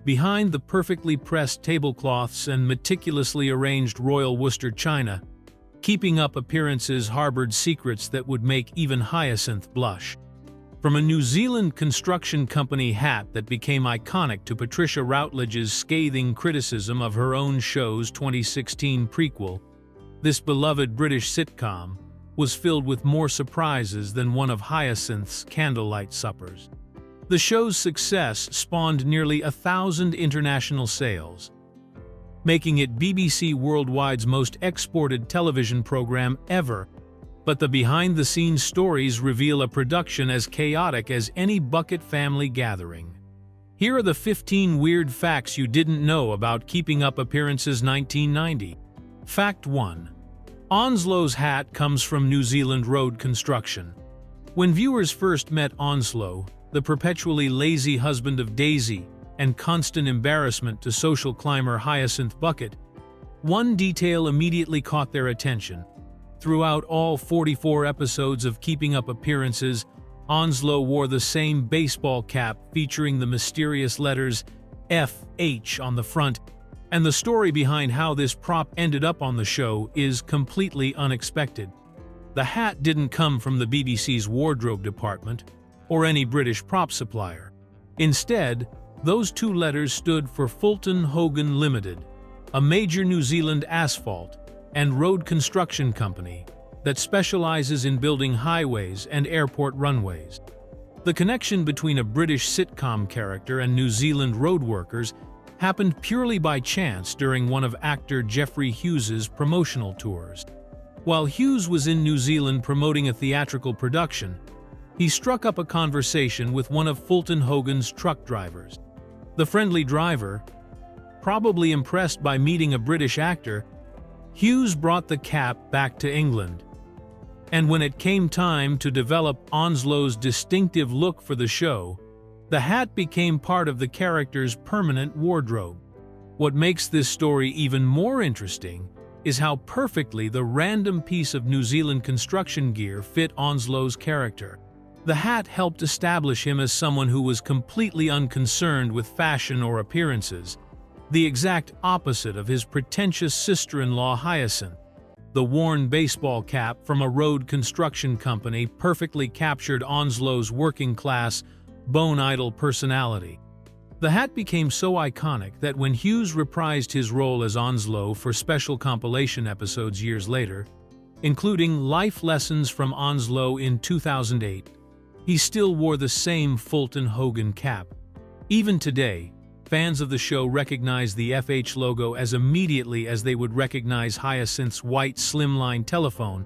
Behind the perfectly pressed tablecloths and meticulously arranged Royal Worcester china, Keeping Up appearances harbored secrets that would make even Hyacinth blush. From a New Zealand construction company hat that became iconic to Patricia Routledge's scathing criticism of her own show's 2016 prequel, this beloved British sitcom was filled with more surprises than one of Hyacinth's candlelight suppers. The show's success spawned nearly 1,000 international sales, making it BBC Worldwide's most exported television program ever. But the behind-the-scenes stories reveal a production as chaotic as any bucket family gathering. Here are the 15 weird facts you didn't know about Keeping Up appearances 1990. Fact 1. Enslows' hat comes from New Zealand road construction. When viewers first met Enslow, the perpetually lazy husband of Daisy and constant embarrassment to social climber Hyacinth Bucket, one detail immediately caught their attention. Throughout all 44 episodes of Keeping Up appearances, Enslow wore the same baseball cap featuring the mysterious letters FH on the front, and the story behind how this prop ended up on the show is completely unexpected. The hat didn't come from the BBC's wardrobe department or any British prop supplier. Instead, those two letters stood for Fulton Hogan Limited, a major New Zealand asphalt and road construction company that specializes in building highways and airport runways. The connection between a British sitcom character and New Zealand road workers happened purely by chance during one of actor Geoffrey Hughes's promotional tours. While Hughes was in New Zealand promoting a theatrical production, he struck up a conversation with one of Fulton Hogan's truck drivers. The friendly driver, probably impressed by meeting a British actor, Hughes brought the cap back to England. And when it came time to develop Enslow's distinctive look for the show, the hat became part of the character's permanent wardrobe. What makes this story even more interesting is how perfectly the random piece of New Zealand construction gear fit Enslow's character. The hat helped establish him as someone who was completely unconcerned with fashion or appearances, the exact opposite of his pretentious sister-in-law Hyacinth. The worn baseball cap from a road construction company perfectly captured Enslow's working-class, bone-idle personality. The hat became so iconic that when Hughes reprised his role as Enslow for special compilation episodes years later, including Life Lessons from Enslow in 2008, he still wore the same Fulton Hogan cap. Even today, fans of the show recognize the FH logo as immediately as they would recognize Hyacinth's white slimline telephone,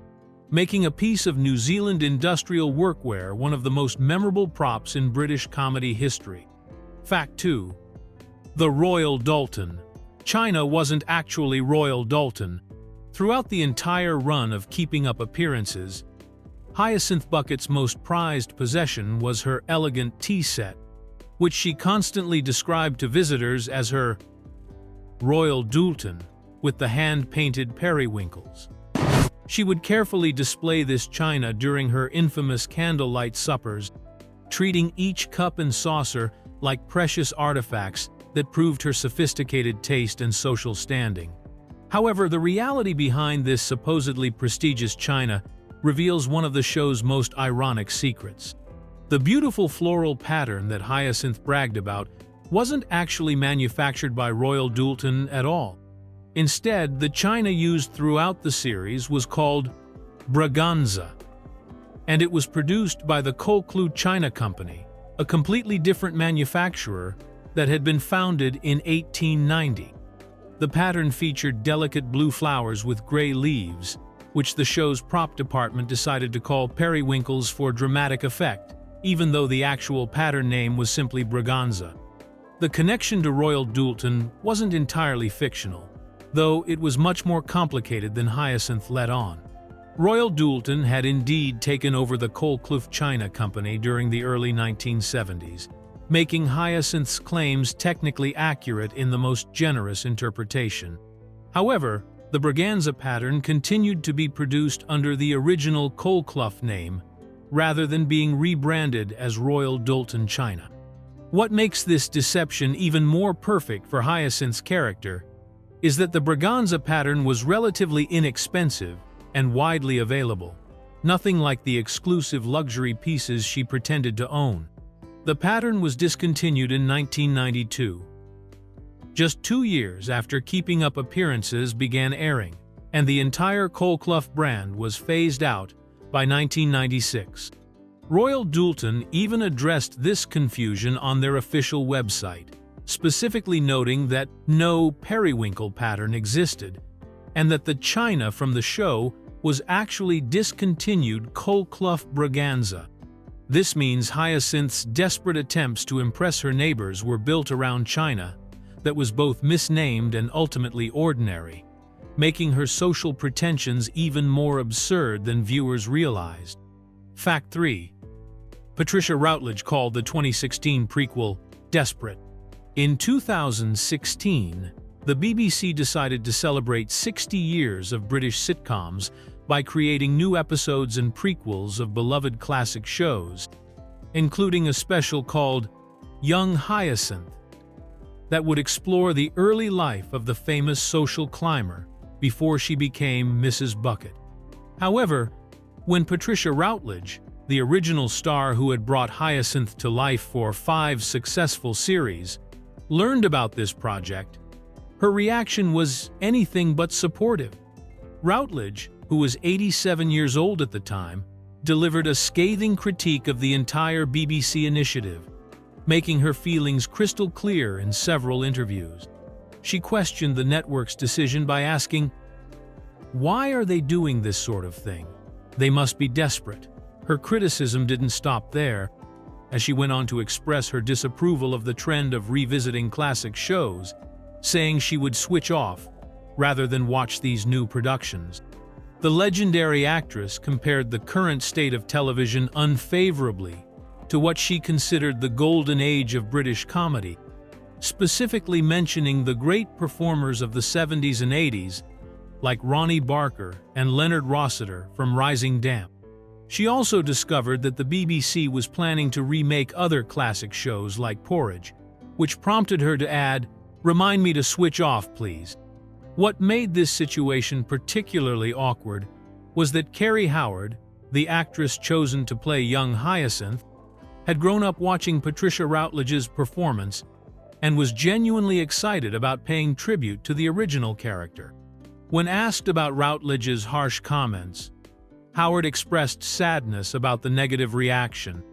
making a piece of New Zealand industrial workwear one of the most memorable props in British comedy history. Fact 2. The Royal Dalton. China wasn't actually Royal Dalton. Throughout the entire run of Keeping Up appearances, Hyacinth Bucket's most prized possession was her elegant tea set, which she constantly described to visitors as her Royal Dalton with the hand-painted periwinkles. She would carefully display this china during her infamous candlelight suppers, treating each cup and saucer like precious artifacts that proved her sophisticated taste and social standing. However, the reality behind this supposedly prestigious china reveals one of the show's most ironic secrets. The beautiful floral pattern that Hyacinth bragged about wasn't actually manufactured by Royal Dalton at all. Instead, the china used throughout the series was called Braganza, and it was produced by the Colclough China Company, a completely different manufacturer that had been founded in 1890. The pattern featured delicate blue flowers with gray leaves, which the show's prop department decided to call periwinkles for dramatic effect, even though the actual pattern name was simply Braganza. The connection to Royal Dalton wasn't entirely fictional, though it was much more complicated than Hyacinth let on. Royal Dalton had indeed taken over the Colclough China Company during the early 1970s, making Hyacinth's claims technically accurate in the most generous interpretation. However, the Braganza pattern continued to be produced under the original Colclough name, rather than being rebranded as Royal Dalton China. What makes this deception even more perfect for Hyacinth's character is that the Braganza pattern was relatively inexpensive and widely available, nothing like the exclusive luxury pieces she pretended to own. The pattern was discontinued in 1992, just 2 years after Keeping Up Appearances began airing, and the entire Colclough brand was phased out by 1996. Royal Dalton even addressed this confusion on their official website, specifically noting that no periwinkle pattern existed, and that the china from the show was actually discontinued Colclough Braganza. This means Hyacinth's desperate attempts to impress her neighbors were built around china that was both misnamed and ultimately ordinary, making her social pretensions even more absurd than viewers realized. Fact 3. Patricia Routledge called the 2016 prequel desperate. In 2016, the BBC decided to celebrate 60 years of British sitcoms by creating new episodes and prequels of beloved classic shows, including a special called Young Hyacinth that would explore the early life of the famous social climber before she became Mrs. Bucket. However, when Patricia Routledge, the original star who had brought Hyacinth to life for 5 successful series, learned about this project, her reaction was anything but supportive. Routledge, who was 87 years old at the time, delivered a scathing critique of the entire BBC initiative, making her feelings crystal clear in several interviews. She questioned the network's decision by asking, "Why are they doing this sort of thing? They must be desperate." Her criticism didn't stop there, as she went on to express her disapproval of the trend of revisiting classic shows, saying she would switch off rather than watch these new productions. The legendary actress compared the current state of television unfavorably to what she considered the golden age of British comedy, specifically mentioning the great performers of the 70s and 80s like Ronnie Barker and Leonard Rossiter from Rising Damp. She also discovered that the BBC was planning to remake other classic shows like Porridge, which prompted her to add, "Remind me to switch off, please." What made this situation particularly awkward was that Carrie Howard, the actress chosen to play young Hyacinth, had grown up watching Patricia Routledge's performance and was genuinely excited about paying tribute to the original character. When asked about Routledge's harsh comments, Howard expressed sadness about the negative reaction,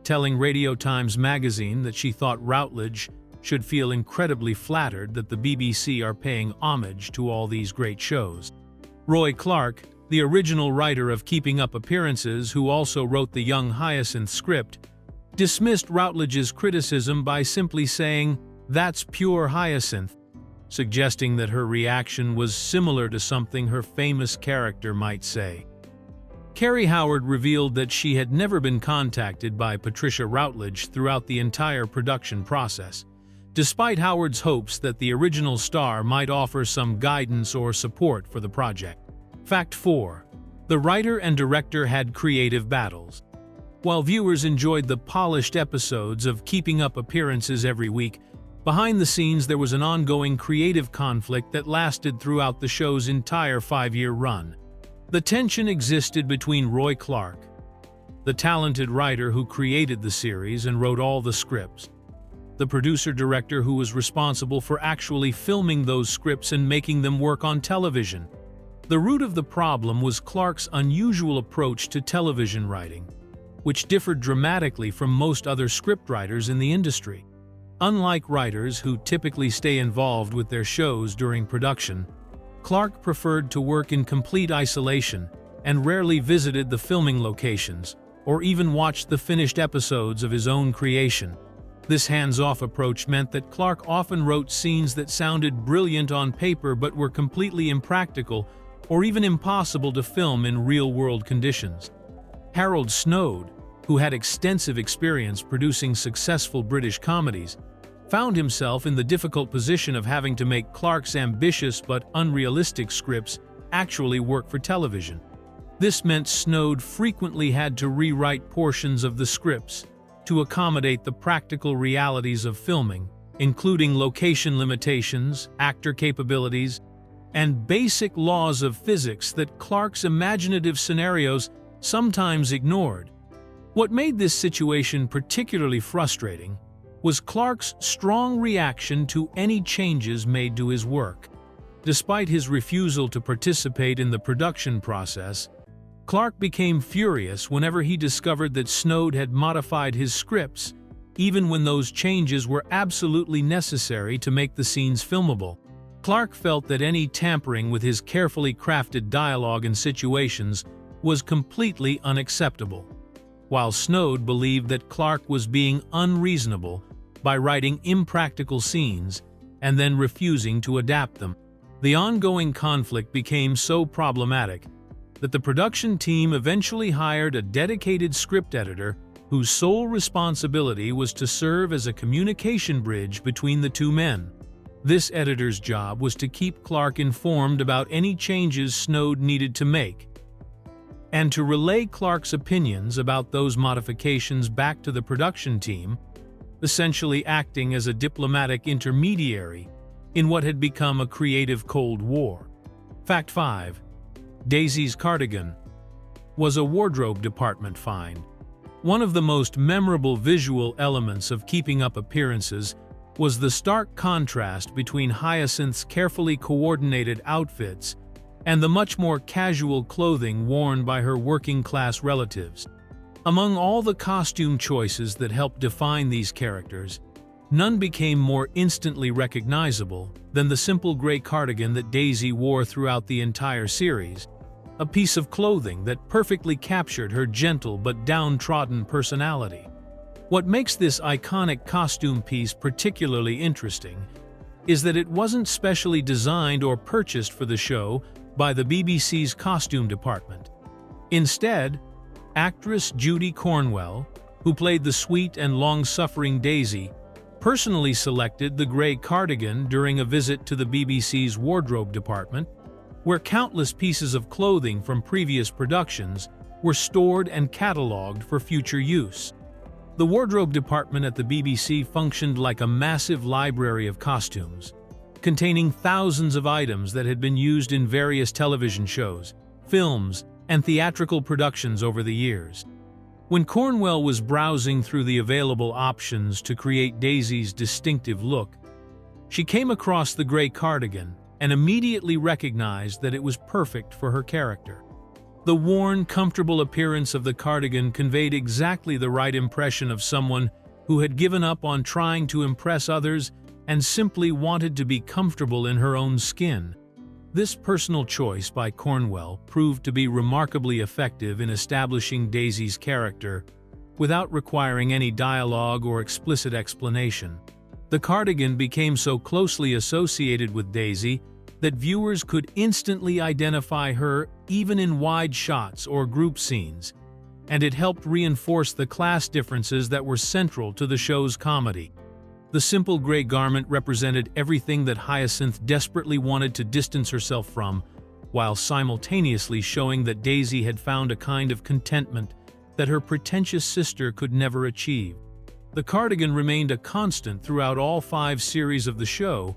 telling Radio Times magazine that she thought Routledge should feel incredibly flattered that the BBC are paying homage to all these great shows. Roy Clark, the original writer of Keeping Up Appearances, who also wrote the Young Hyacinth script, dismissed Routledge's criticism by simply saying, "That's pure Hyacinth," suggesting that her reaction was similar to something her famous character might say. Carrie Howard revealed that she had never been contacted by Patricia Routledge throughout the entire production process, despite Howard's hopes that the original star might offer some guidance or support for the project. Fact 4. The writer and director had creative battles. While viewers enjoyed the polished episodes of Keeping Up Appearances every week, behind the scenes there was an ongoing creative conflict that lasted throughout the show's entire 5-year run. The tension existed between Roy Clark, the talented writer who created the series and wrote all the scripts, the producer-director who was responsible for actually filming those scripts and making them work on television. The root of the problem was Clark's unusual approach to television writing, which differed dramatically from most other scriptwriters in the industry. Unlike writers who typically stay involved with their shows during production, Clark preferred to work in complete isolation and rarely visited the filming locations or even watched the finished episodes of his own creation. This hands-off approach meant that Clark often wrote scenes that sounded brilliant on paper but were completely impractical or even impossible to film in real-world conditions. Harold Snow, who had extensive experience producing successful British comedies, found himself in the difficult position of having to make Clark's ambitious but unrealistic scripts actually work for television. This meant Snow frequently had to rewrite portions of the scripts to accommodate the practical realities of filming, including location limitations, actor capabilities, and basic laws of physics that Clark's imaginative scenarios sometimes ignored. What made this situation particularly frustrating was Clark's strong reaction to any changes made to his work. Despite his refusal to participate in the production process, Clark became furious whenever he discovered that Snow had modified his scripts, even when those changes were absolutely necessary to make the scenes filmable. Clark felt that any tampering with his carefully crafted dialogue and situations was completely unacceptable, while Snow believed that Clark was being unreasonable by writing impractical scenes and then refusing to adapt them. The ongoing conflict became so problematic that the production team eventually hired a dedicated script editor whose sole responsibility was to serve as a communication bridge between the two men. This editor's job was to keep Clark informed about any changes Snow needed to make, and to relay Clark's opinions about those modifications back to the production team, essentially acting as a diplomatic intermediary in what had become a creative Cold War. Fact 5. Daisy's cardigan was a wardrobe department find. One of the most memorable visual elements of Keeping Up Appearances was the stark contrast between Hyacinth's carefully coordinated outfits and the much more casual clothing worn by her working-class relatives. Among all the costume choices that helped define these characters, none became more instantly recognizable than the simple gray cardigan that Daisy wore throughout the entire series, a piece of clothing that perfectly captured her gentle but downtrodden personality. What makes this iconic costume piece particularly interesting is that it wasn't specially designed or purchased for the show by the BBC's costume department. Instead, actress Judy Cornwell, who played the sweet and long-suffering Daisy, personally selected the gray cardigan during a visit to the BBC's wardrobe department, where countless pieces of clothing from previous productions were stored and catalogued for future use. The wardrobe department at the BBC functioned like a massive library of costumes, containing thousands of items that had been used in various television shows, films, and theatrical productions over the years. When Cornwell was browsing through the available options to create Daisy's distinctive look, she came across the gray cardigan and immediately recognized that it was perfect for her character. The worn, comfortable appearance of the cardigan conveyed exactly the right impression of someone who had given up on trying to impress others and simply wanted to be comfortable in her own skin. This personal choice by Cornwell proved to be remarkably effective in establishing Daisy's character without requiring any dialogue or explicit explanation. The cardigan became so closely associated with Daisy that viewers could instantly identify her even in wide shots or group scenes, and it helped reinforce the class differences that were central to the show's comedy. The simple gray garment represented everything that Hyacinth desperately wanted to distance herself from, while simultaneously showing that Daisy had found a kind of contentment that her pretentious sister could never achieve. The cardigan remained a constant throughout all 5 series of the show,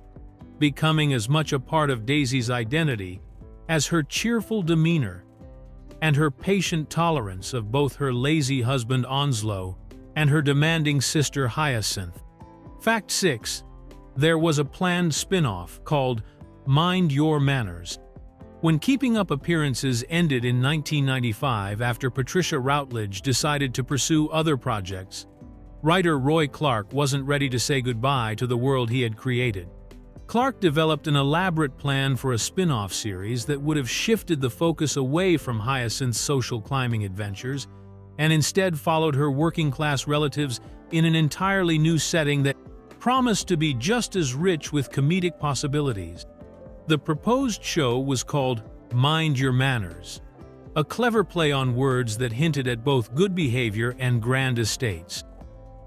becoming as much a part of Daisy's identity as her cheerful demeanor and her patient tolerance of both her lazy husband Enslows and her demanding sister Hyacinth. Fact 6. There was a planned spin-off called Mind Your Manners. When Keeping Up Appearances ended in 1995 after Patricia Routledge decided to pursue other projects, writer Roy Clark wasn't ready to say goodbye to the world he had created. Clark developed an elaborate plan for a spin-off series that would have shifted the focus away from Hyacinth's social climbing adventures and instead followed her working-class relatives in an entirely new setting that promised to be just as rich with comedic possibilities. The proposed show was called Mind Your Manners, a clever play on words that hinted at both good behavior and grand estates.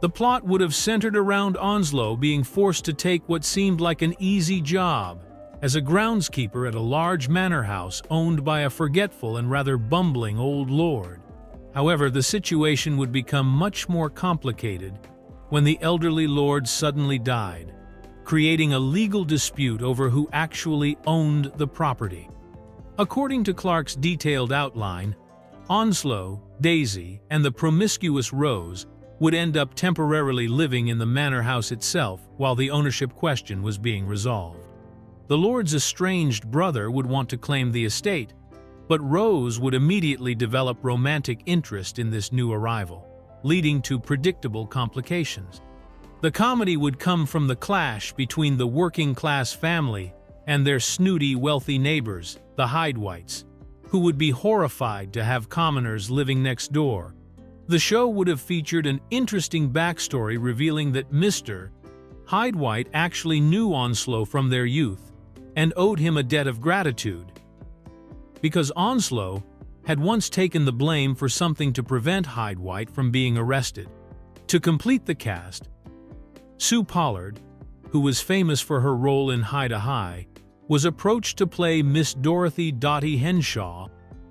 The plot would have centered around Enslows being forced to take what seemed like an easy job as a groundskeeper at a large manor house owned by a forgetful and rather bumbling old lord. However, the situation would become much more complicated when the elderly lord suddenly died, creating a legal dispute over who actually owned the property. According to Clark's detailed outline, Enslows, Daisy, and the promiscuous Rose would end up temporarily living in the manor house itself while the ownership question was being resolved. The lord's estranged brother would want to claim the estate, but Rose would immediately develop romantic interest in this new arrival, leading to predictable complications. The comedy would come from the clash between the working-class family and their snooty, wealthy neighbors, the Hydewhites, who would be horrified to have commoners living next door. The show would have featured an interesting backstory revealing that Mr. Hydewhite actually knew Enslows from their youth and owed him a debt of gratitude, because Enslows had once taken the blame for something to prevent Hydewhite from being arrested. To complete the cast, Sue Pollard, who was famous for her role in High to High, was approached to play Miss Dorothy Dottie Henshaw,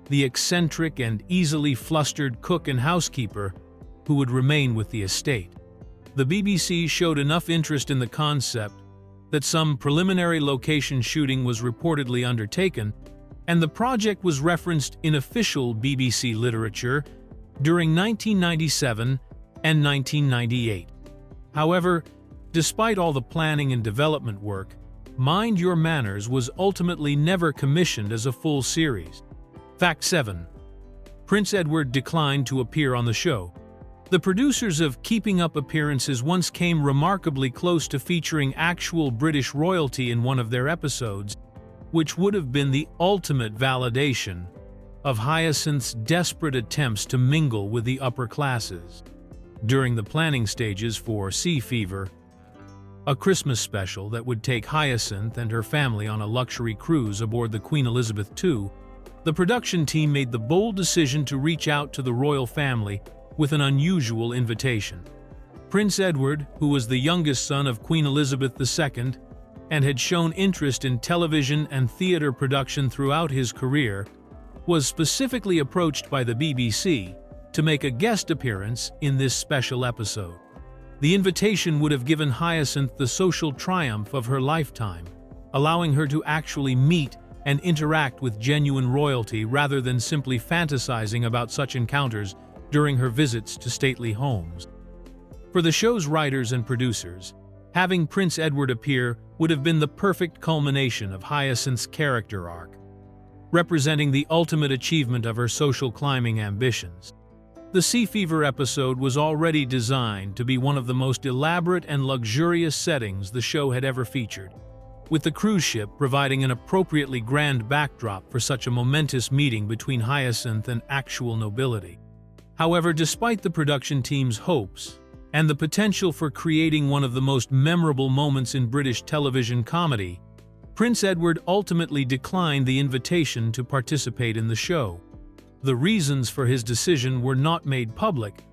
the eccentric and easily flustered cook and housekeeper who would remain with the estate. The BBC showed enough interest in the concept that some preliminary location shooting was reportedly undertaken, and the project was referenced in official BBC literature during 1997 and 1998. However, despite all the planning and development work, Mind Your Manners was ultimately never commissioned as a full series. Fact 7. Prince Edward declined to appear on the show. The producers of Keeping Up Appearances once came remarkably close to featuring actual British royalty in one of their episodes, which would have been the ultimate validation of Hyacinth's desperate attempts to mingle with the upper classes. During the planning stages for Sea Fever, a Christmas special that would take Hyacinth and her family on a luxury cruise aboard the Queen Elizabeth II, the production team made the bold decision to reach out to the royal family with an unusual invitation. Prince Edward, who was the youngest son of Queen Elizabeth II and had shown interest in television and theater production throughout his career, was specifically approached by the BBC to make a guest appearance in this special episode. The invitation would have given Hyacinth the social triumph of her lifetime, allowing her to actually meet and interact with genuine royalty rather than simply fantasizing about such encounters during her visits to stately homes. For the show's writers and producers, having Prince Edward appear would have been the perfect culmination of Hyacinth's character arc, representing the ultimate achievement of her social climbing ambitions. The Sea Fever episode was already designed to be one of the most elaborate and luxurious settings the show had ever featured, with the cruise ship providing an appropriately grand backdrop for such a momentous meeting between Hyacinth and actual nobility. However, despite the production team's hopes and the potential for creating one of the most memorable moments in British television comedy, Prince Edward ultimately declined the invitation to participate in the show. The reasons for his decision were not made public,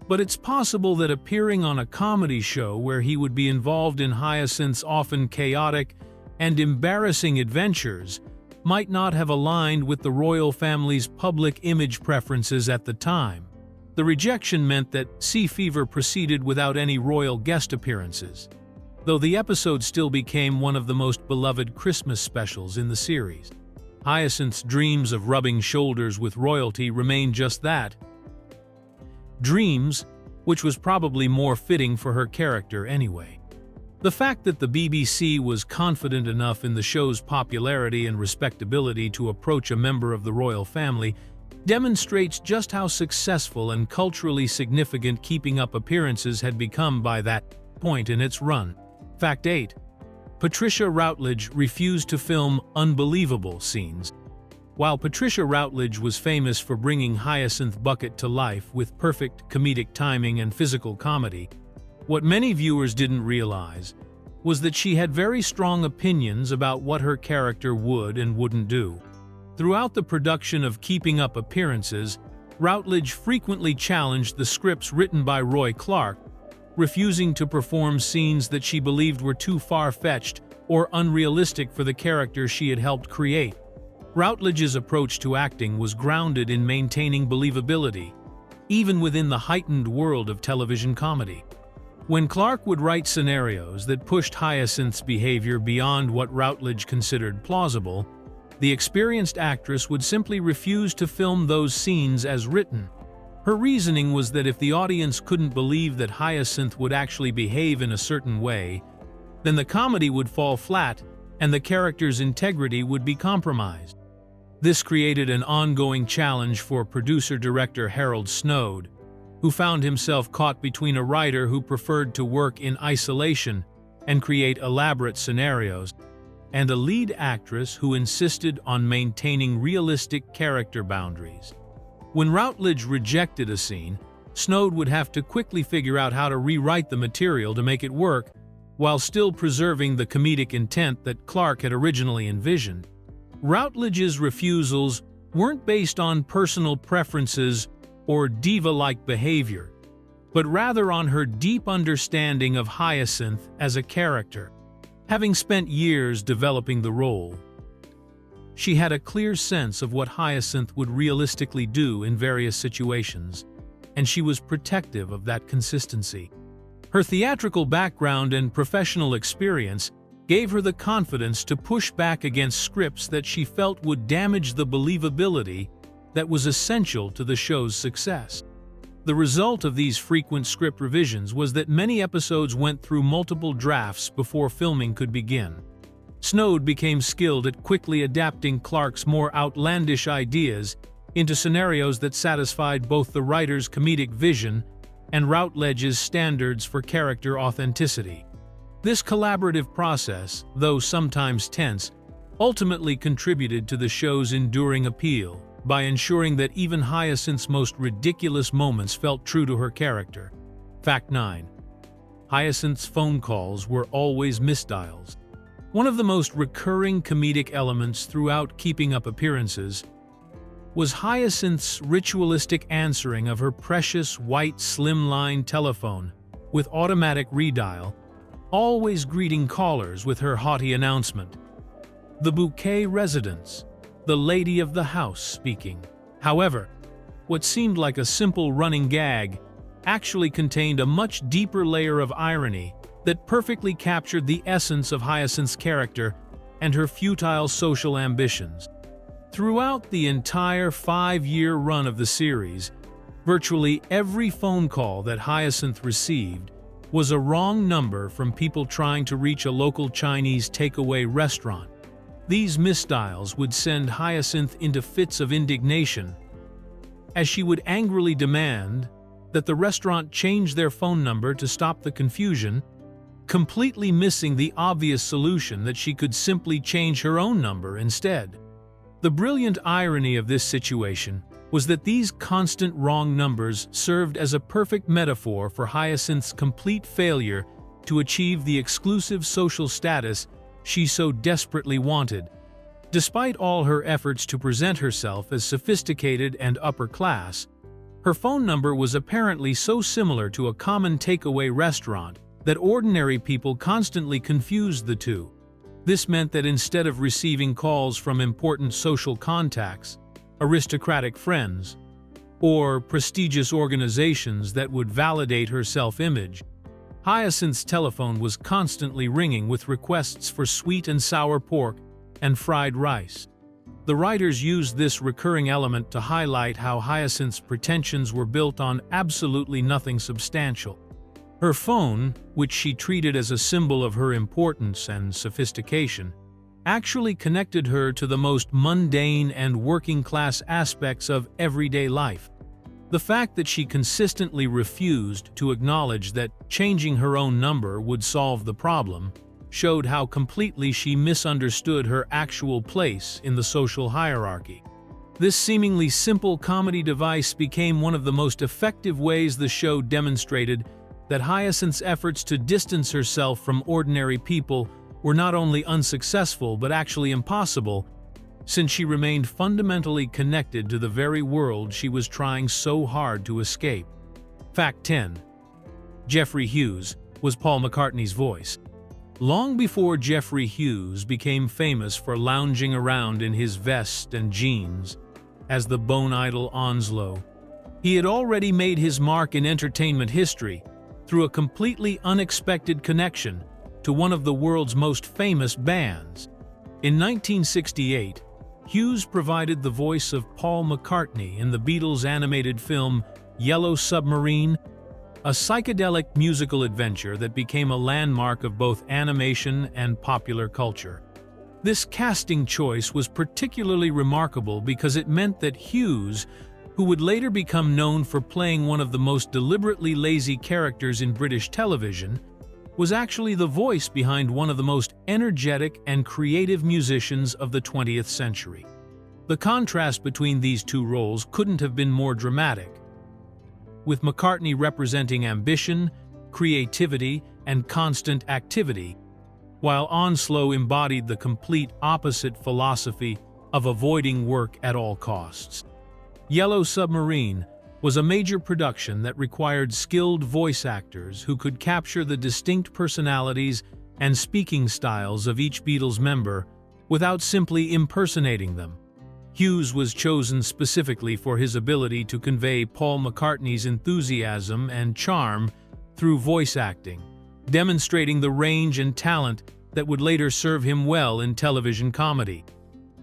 but it's possible that appearing on a comedy show where he would be involved in Hyacinth's often chaotic and embarrassing adventures might not have aligned with the royal family's public image preferences at the time. The rejection meant that Sea Fever proceeded without any royal guest appearances, though the episode still became one of the most beloved Christmas specials in the series. Hyacinth's dreams of rubbing shoulders with royalty remained just that. Dreams, which was probably more fitting for her character anyway. The fact that the BBC was confident enough in the show's popularity and respectability to approach a member of the royal family demonstrates just how successful and culturally significant Keeping Up Appearances had become by that point in its run. Fact 8. Patricia Routledge refused to film unbelievable scenes. While Patricia Routledge was famous for bringing Hyacinth Bucket to life with perfect comedic timing and physical comedy, what many viewers didn't realize was that she had very strong opinions about what her character would and wouldn't do. Throughout the production of Keeping Up Appearances, Routledge frequently challenged the scripts written by Roy Clark, refusing to perform scenes that she believed were too far-fetched or unrealistic for the character she had helped create. Routledge's approach to acting was grounded in maintaining believability, even within the heightened world of television comedy. When Clark would write scenarios that pushed Hyacinth's behavior beyond what Routledge considered plausible, the experienced actress would simply refuse to film those scenes as written. Her reasoning was that if the audience couldn't believe that Hyacinth would actually behave in a certain way, then the comedy would fall flat and the character's integrity would be compromised. This created an ongoing challenge for producer-director Harold Snowd, who found himself caught between a writer who preferred to work in isolation and create elaborate scenarios, and a lead actress who insisted on maintaining realistic character boundaries. When Routledge rejected a scene, Snowd would have to quickly figure out how to rewrite the material to make it work, while still preserving the comedic intent that Clark had originally envisioned. Routledge's refusals weren't based on personal preferences or diva-like behavior, but rather on her deep understanding of Hyacinth as a character. Having spent years developing the role, she had a clear sense of what Hyacinth would realistically do in various situations, and she was protective of that consistency. Her theatrical background and professional experience gave her the confidence to push back against scripts that she felt would damage the believability that was essential to the show's success. The result of these frequent script revisions was that many episodes went through multiple drafts before filming could begin. Snowd became skilled at quickly adapting Clark's more outlandish ideas into scenarios that satisfied both the writer's comedic vision and Routledge's standards for character authenticity. This collaborative process, though sometimes tense, ultimately contributed to the show's enduring appeal by ensuring that even Hyacinth's most ridiculous moments felt true to her character. Fact 9. Hyacinth's phone calls were always misdials. One of the most recurring comedic elements throughout Keeping Up Appearances was Hyacinth's ritualistic answering of her precious white slimline telephone with automatic redial, always greeting callers with her haughty announcement, "The bouquet residence, the lady of the house speaking." However, what seemed like a simple running gag actually contained a much deeper layer of irony that perfectly captured the essence of Hyacinth's character and her futile social ambitions. Throughout the entire 5-year run of the series, virtually every phone call that Hyacinth received was a wrong number from people trying to reach a local Chinese takeaway restaurant. These misdials would send Hyacinth into fits of indignation, as she would angrily demand that the restaurant change their phone number to stop the confusion, completely missing the obvious solution that she could simply change her own number instead. The brilliant irony of this situation was that these constant wrong numbers served as a perfect metaphor for Hyacinth's complete failure to achieve the exclusive social status she so desperately wanted. Despite all her efforts to present herself as sophisticated and upper class, her phone number was apparently so similar to a common takeaway restaurant that ordinary people constantly confused the two. This meant that instead of receiving calls from important social contacts, aristocratic friends, or prestigious organizations that would validate her self-image, Hyacinth's telephone was constantly ringing with requests for sweet and sour pork and fried rice. The writers used this recurring element to highlight how Hyacinth's pretensions were built on absolutely nothing substantial. Her phone, which she treated as a symbol of her importance and sophistication, actually connected her to the most mundane and working-class aspects of everyday life. The fact that she consistently refused to acknowledge that changing her own number would solve the problem showed how completely she misunderstood her actual place in the social hierarchy. This seemingly simple comedy device became one of the most effective ways the show demonstrated that Hyacinth's efforts to distance herself from ordinary people were not only unsuccessful but actually impossible, since she remained fundamentally connected to the very world she was trying so hard to escape. Fact 10. Geoffrey Hughes was Paul McCartney's voice. Long before Geoffrey Hughes became famous for lounging around in his vest and jeans as the bone idol Enslows, He had already made his mark in entertainment history through a completely unexpected connection to one of the world's most famous bands. In 1968, Hughes provided the voice of Paul McCartney in the Beatles' animated film Yellow Submarine, a psychedelic musical adventure that became a landmark of both animation and popular culture. This casting choice was particularly remarkable because it meant that Hughes, who would later become known for playing one of the most deliberately lazy characters in British television, was actually the voice behind one of the most energetic and creative musicians of the 20th century. The contrast between these two roles couldn't have been more dramatic, with McCartney representing ambition, creativity, and constant activity, while Enslows embodied the complete opposite philosophy of avoiding work at all costs. Yellow Submarine was a major production that required skilled voice actors who could capture the distinct personalities and speaking styles of each Beatles member without simply impersonating them. Hughes was chosen specifically for his ability to convey Paul McCartney's enthusiasm and charm through voice acting, demonstrating the range and talent that would later serve him well in television comedy.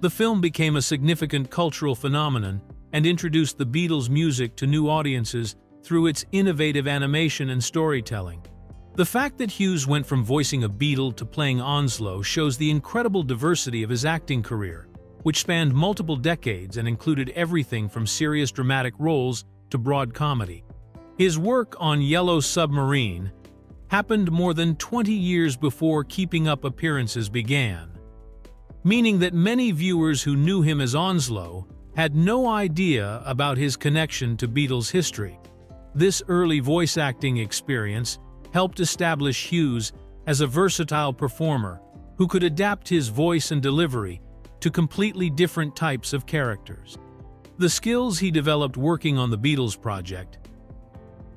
The film became a significant cultural phenomenon and introduced the Beatles' music to new audiences through its innovative animation and storytelling. The fact that Hughes went from voicing a Beatle to playing Enslows shows the incredible diversity of his acting career, which spanned multiple decades and included everything from serious dramatic roles to broad comedy. His work on Yellow Submarine happened more than 20 years before Keeping Up appearances began, meaning that many viewers who knew him as Enslows had no idea about his connection to Beatles history. This early voice acting experience helped establish Hughes as a versatile performer who could adapt his voice and delivery to completely different types of characters. The skills he developed working on the Beatles project,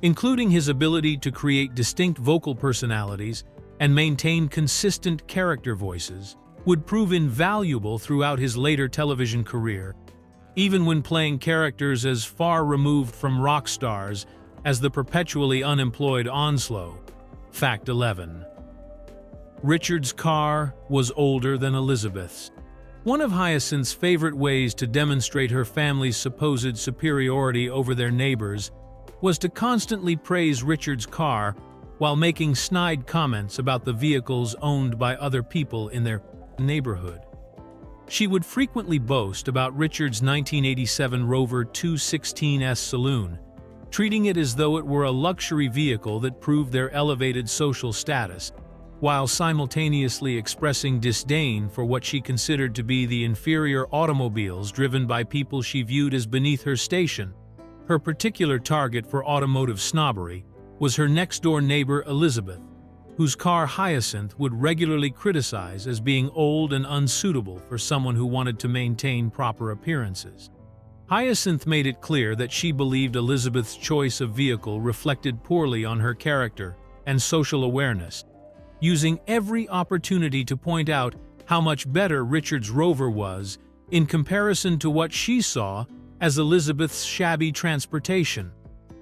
including his ability to create distinct vocal personalities and maintain consistent character voices, would prove invaluable throughout his later television career, even when playing characters as far removed from rock stars as the perpetually unemployed Enslows. Fact 11. Richard's car was older than Elizabeth's. One of Hyacinth's favorite ways to demonstrate her family's supposed superiority over their neighbors was to constantly praise Richard's car while making snide comments about the vehicles owned by other people in their neighborhood. She would frequently boast about Richard's 1987 Rover 216S saloon, treating it as though it were a luxury vehicle that proved their elevated social status, while simultaneously expressing disdain for what she considered to be the inferior automobiles driven by people she viewed as beneath her station. Her particular target for automotive snobbery was her next-door neighbor Elizabeth, whose car Hyacinth would regularly criticize as being old and unsuitable for someone who wanted to maintain proper appearances. Hyacinth made it clear that she believed Elizabeth's choice of vehicle reflected poorly on her character and social awareness, using every opportunity to point out how much better Richard's Rover was in comparison to what she saw as Elizabeth's shabby transportation.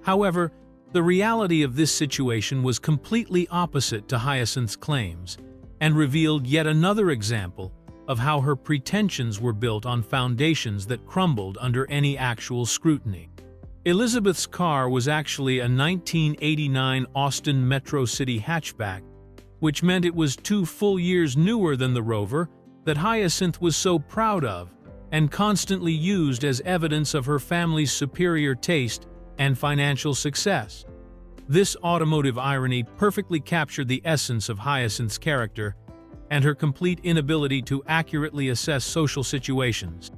However, the reality of this situation was completely opposite to Hyacinth's claims, and revealed yet another example of how her pretensions were built on foundations that crumbled under any actual scrutiny. Elizabeth's car was actually a 1989 Austin Metro City hatchback, which meant it was 2 full years newer than the Rover that Hyacinth was so proud of and constantly used as evidence of her family's superior taste and financial success. This automotive irony perfectly captured the essence of Hyacinth's character and her complete inability to accurately assess social situations.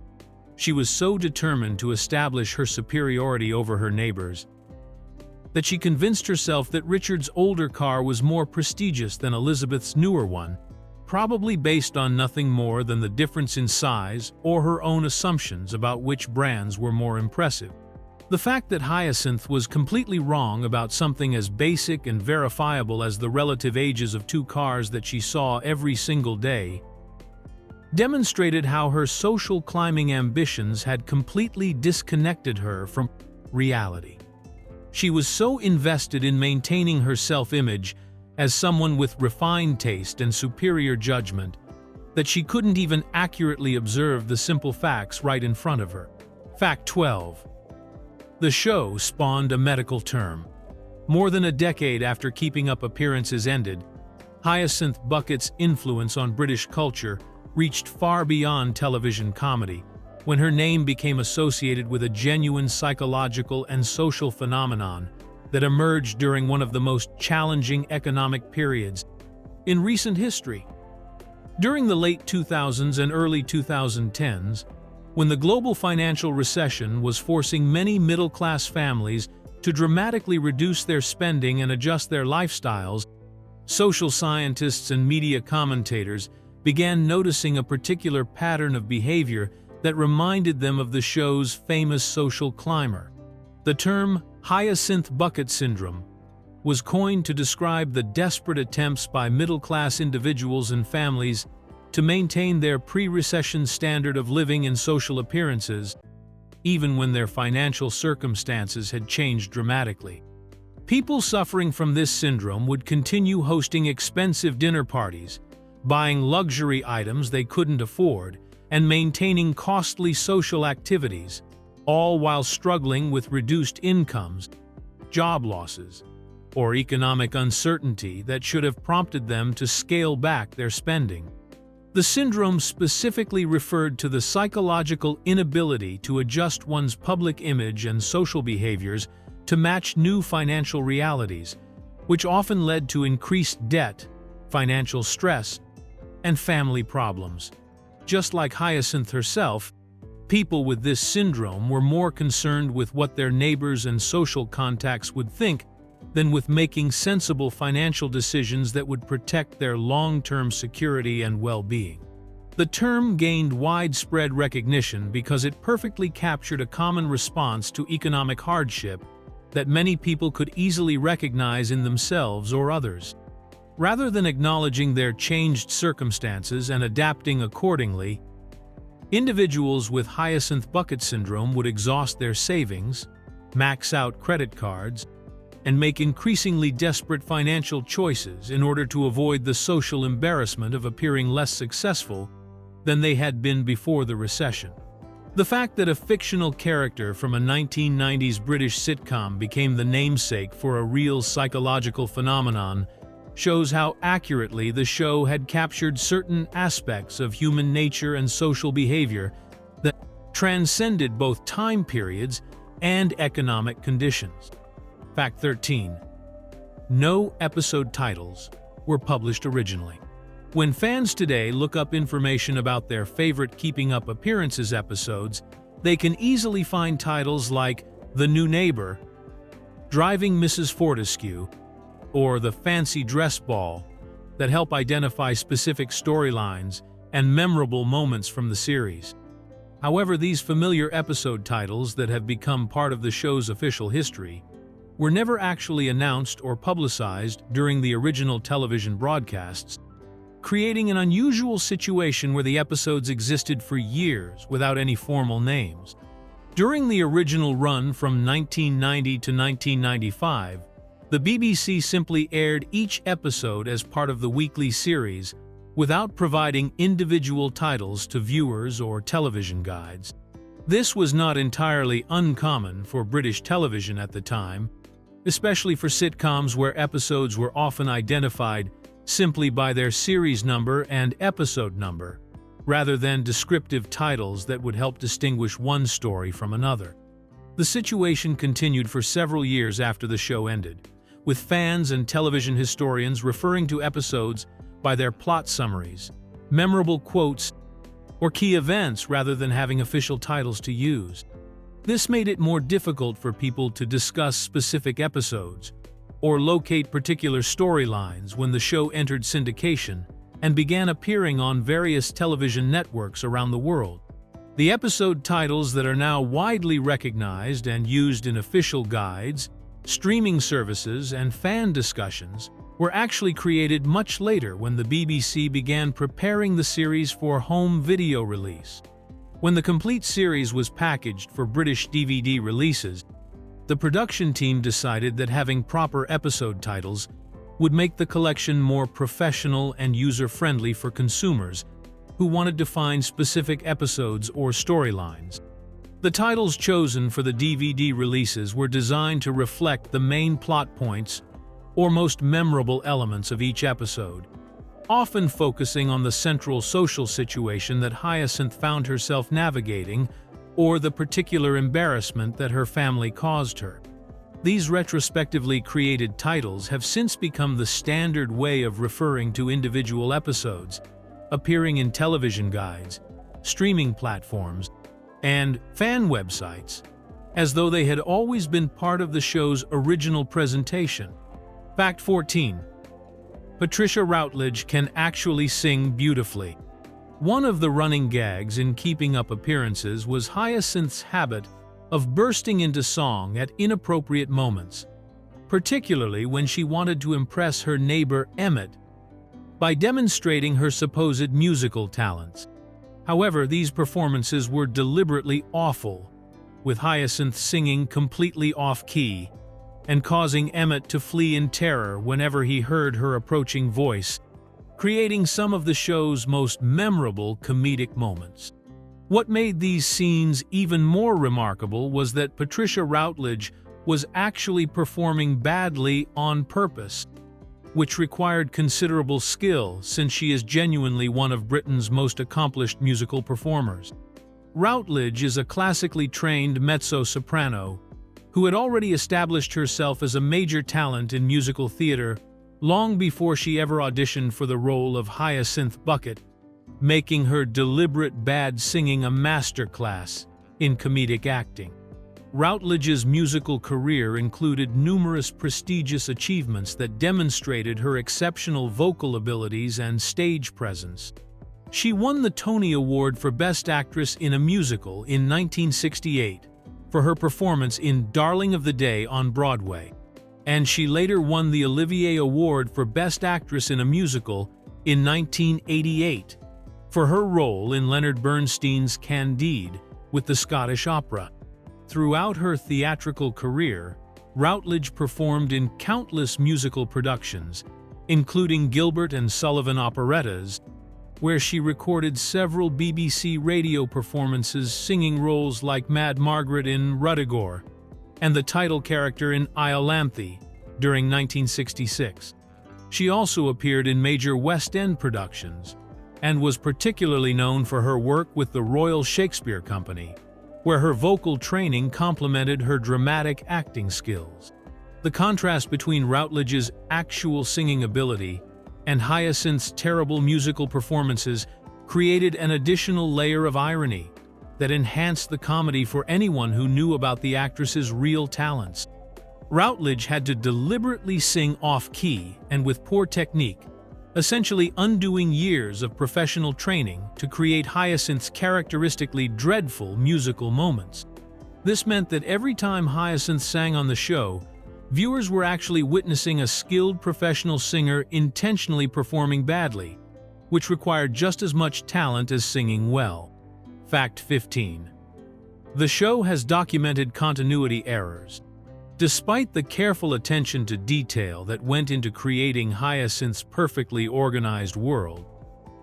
She was so determined to establish her superiority over her neighbors that she convinced herself that Richard's older car was more prestigious than Elizabeth's newer one, probably based on nothing more than the difference in size or her own assumptions about which brands were more impressive. The fact that Hyacinth was completely wrong about something as basic and verifiable as the relative ages of 2 cars that she saw every single day demonstrated how her social climbing ambitions had completely disconnected her from reality. She was so invested in maintaining her self-image as someone with refined taste and superior judgment that she couldn't even accurately observe the simple facts right in front of her. Fact 12. The show spawned a medical term. More than a decade after Keeping Up Appearances ended, Hyacinth Bucket's influence on British culture reached far beyond television comedy, when her name became associated with a genuine psychological and social phenomenon that emerged during one of the most challenging economic periods in recent history. During the late 2000s and early 2010s, when the global financial recession was forcing many middle-class families to dramatically reduce their spending and adjust their lifestyles, social scientists and media commentators began noticing a particular pattern of behavior that reminded them of the show's famous social climber. The term Hyacinth Bucket Syndrome was coined to describe the desperate attempts by middle-class individuals and families to maintain their pre-recession standard of living and social appearances, even when their financial circumstances had changed dramatically. People suffering from this syndrome would continue hosting expensive dinner parties, buying luxury items they couldn't afford, and maintaining costly social activities, all while struggling with reduced incomes, job losses, or economic uncertainty that should have prompted them to scale back their spending. The syndrome specifically referred to the psychological inability to adjust one's public image and social behaviors to match new financial realities, which often led to increased debt, financial stress, and family problems. Just like Hyacinth herself, people with this syndrome were more concerned with what their neighbors and social contacts would think than with making sensible financial decisions that would protect their long-term security and well-being. The term gained widespread recognition because it perfectly captured a common response to economic hardship that many people could easily recognize in themselves or others. Rather than acknowledging their changed circumstances and adapting accordingly, individuals with Hyacinth Bucket Syndrome would exhaust their savings, max out credit cards, and make increasingly desperate financial choices in order to avoid the social embarrassment of appearing less successful than they had been before the recession. The fact that a fictional character from a 1990s British sitcom became the namesake for a real psychological phenomenon shows how accurately the show had captured certain aspects of human nature and social behavior that transcended both time periods and economic conditions. Fact 13. No episode titles were published originally. When fans today look up information about their favorite Keeping Up Appearances episodes, they can easily find titles like The New Neighbor, Driving Mrs. Fortescue, or The Fancy Dress Ball that help identify specific storylines and memorable moments from the series. However, these familiar episode titles that have become part of the show's official history were never actually announced or publicized during the original television broadcasts, creating an unusual situation where the episodes existed for years without any formal names. During the original run from 1990 to 1995, the BBC simply aired each episode as part of the weekly series without providing individual titles to viewers or television guides. This was not entirely uncommon for British television at the time, especially for sitcoms where episodes were often identified simply by their series number and episode number, rather than descriptive titles that would help distinguish one story from another. The situation continued for several years after the show ended, with fans and television historians referring to episodes by their plot summaries, memorable quotes, or key events rather than having official titles to use. This made it more difficult for people to discuss specific episodes or locate particular storylines when the show entered syndication and began appearing on various television networks around the world. The episode titles that are now widely recognized and used in official guides, streaming services, and fan discussions were actually created much later when the BBC began preparing the series for home video release. When the complete series was packaged for British DVD releases, The production team decided that having proper episode titles would make the collection more professional and user-friendly for consumers who wanted to find specific episodes or storylines. The titles chosen for the DVD releases were designed to reflect the main plot points or most memorable elements of each episode, often focusing on the central social situation that Hyacinth found herself navigating or the particular embarrassment that her family caused her. These retrospectively created titles have since become the standard way of referring to individual episodes, appearing in television guides, streaming platforms, and fan websites, as though they had always been part of the show's original presentation. Fact 14. Patricia Routledge can actually sing beautifully. One of the running gags in Keeping Up Appearances was Hyacinth's habit of bursting into song at inappropriate moments, particularly when she wanted to impress her neighbor Emmett by demonstrating her supposed musical talents. However, these performances were deliberately awful, with Hyacinth singing completely off-key and causing Emmett to flee in terror whenever he heard her approaching voice, creating some of the show's most memorable comedic moments. What made these scenes even more remarkable was that Patricia Routledge was actually performing badly on purpose, which required considerable skill since she is genuinely one of Britain's most accomplished musical performers. Routledge is a classically trained mezzo-soprano who had already established herself as a major talent in musical theater long before she ever auditioned for the role of Hyacinth Bucket, making her deliberate bad singing a masterclass in comedic acting. Routledge's musical career included numerous prestigious achievements that demonstrated her exceptional vocal abilities and stage presence. She won the Tony Award for Best Actress in a Musical in 1968 for her performance in Darling of the Day on Broadway, and she later won the Olivier Award for Best Actress in a Musical in 1988 for her role in Leonard Bernstein's Candide with the Scottish Opera. Throughout her theatrical career, Routledge performed in countless musical productions, including Gilbert and Sullivan operettas, where she recorded several BBC radio performances singing roles like Mad Margaret in Ruddigore and the title character in Iolanthe during 1966. She also appeared in major West End productions and was particularly known for her work with the Royal Shakespeare Company, where her vocal training complemented her dramatic acting skills. The contrast between Routledge's actual singing ability and Hyacinth's terrible musical performances created an additional layer of irony that enhanced the comedy for anyone who knew about the actress's real talents. Routledge had to deliberately sing off-key and with poor technique, essentially undoing years of professional training to create Hyacinth's characteristically dreadful musical moments. This meant that every time Hyacinth sang on the show, viewers were actually witnessing a skilled professional singer intentionally performing badly, which required just as much talent as singing well. Fact 15. The show has documented continuity errors. Despite the careful attention to detail that went into creating Hyacinth's perfectly organized world,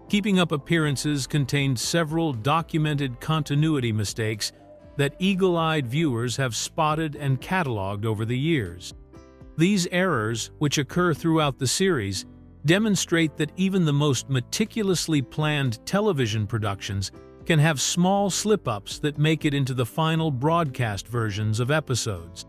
Keeping Up Appearances contained several documented continuity mistakes that eagle-eyed viewers have spotted and cataloged over the years. These errors, which occur throughout the series, demonstrate that even the most meticulously planned television productions can have small slip-ups that make it into the final broadcast versions of episodes.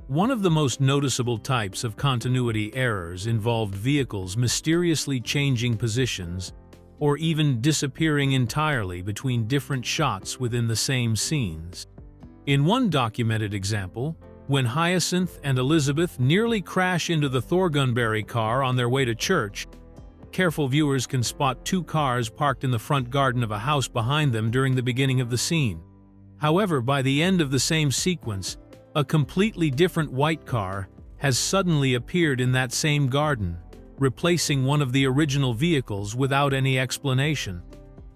One of the most noticeable types of continuity errors involved vehicles mysteriously changing positions or even disappearing entirely between different shots within the same scenes. In one documented example, when Hyacinth and Elizabeth nearly crash into the Thorgunberry car on their way to church, careful viewers can spot two cars parked in the front garden of a house behind them during the beginning of the scene. However, by the end of the same sequence, a completely different white car has suddenly appeared in that same garden, replacing one of the original vehicles without any explanation.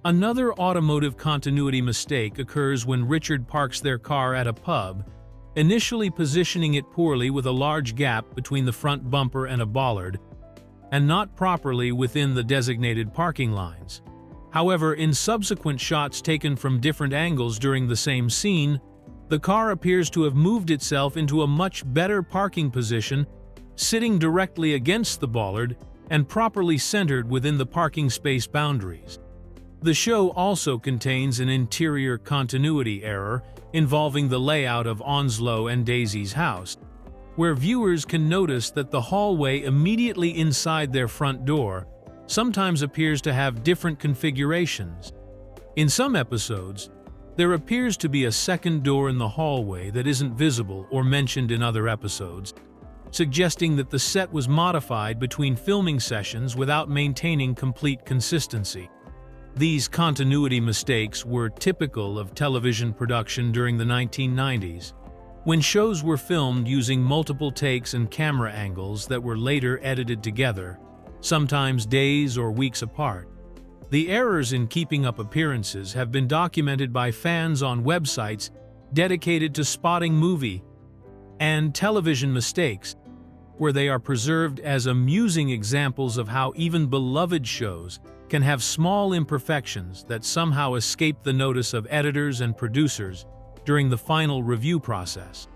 Another automotive continuity mistake occurs when Richard parks their car at a pub initially positioning it poorly with a large gap between the front bumper and a bollard, and not properly within the designated parking lines. However, in subsequent shots taken from different angles during the same scene, the car appears to have moved itself into a much better parking position, sitting directly against the bollard and properly centered within the parking space boundaries. The show also contains an interior continuity error involving the layout of Enslows and Daisy's house, where viewers can notice that the hallway immediately inside their front door sometimes appears to have different configurations. In some episodes, there appears to be a second door in the hallway that isn't visible or mentioned in other episodes, suggesting that the set was modified between filming sessions without maintaining complete consistency. These continuity mistakes were typical of television production during the 1990s, when shows were filmed using multiple takes and camera angles that were later edited together, sometimes days or weeks apart. The errors in keeping up appearances have been documented by fans on websites dedicated to spotting movie and television mistakes, where they are preserved as amusing examples of how even beloved shows can have small imperfections that somehow escape the notice of editors and producers during the final review process.